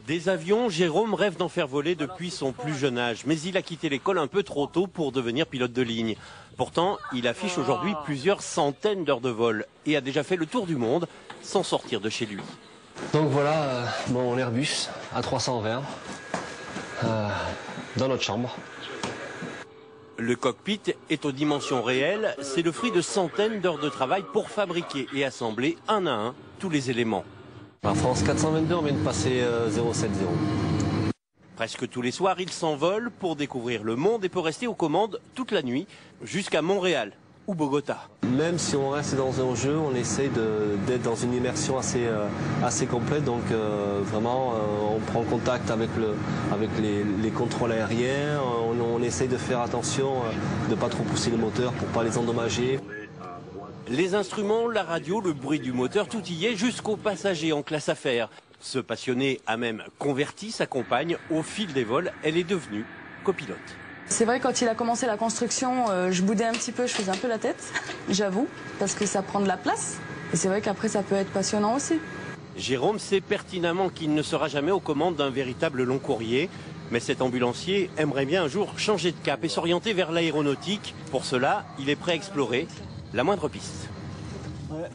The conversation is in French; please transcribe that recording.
Des avions, Jérôme rêve d'en faire voler depuis son plus jeune âge. Mais il a quitté l'école un peu trop tôt pour devenir pilote de ligne. Pourtant, il affiche aujourd'hui plusieurs centaines d'heures de vol et a déjà fait le tour du monde sans sortir de chez lui. Donc voilà mon Airbus A320 dans notre chambre. Le cockpit est aux dimensions réelles. C'est le fruit de centaines d'heures de travail pour fabriquer et assembler un à un tous les éléments. En France 422, on vient de passer 070. Presque tous les soirs, il s'envole pour découvrir le monde et peut rester aux commandes toute la nuit jusqu'à Montréal ou Bogota. Même si on reste dans un jeu, on essaye d'être dans une immersion assez complète. Donc vraiment, on prend contact avec les contrôles aériens. On essaye de faire attention de ne pas trop pousser les moteurs pour ne pas les endommager. Les instruments, la radio, le bruit du moteur, tout y est jusqu'aux passagers en classe affaires. Ce passionné a même converti sa compagne au fil des vols. Elle est devenue copilote. C'est vrai, quand il a commencé la construction, je boudais un petit peu, je faisais un peu la tête, j'avoue, parce que ça prend de la place. Et c'est vrai qu'après, ça peut être passionnant aussi. Jérôme sait pertinemment qu'il ne sera jamais aux commandes d'un véritable long courrier. Mais cet ambulancier aimerait bien un jour changer de cap et s'orienter vers l'aéronautique. Pour cela, il est prêt à explorer la moindre piste. Ouais.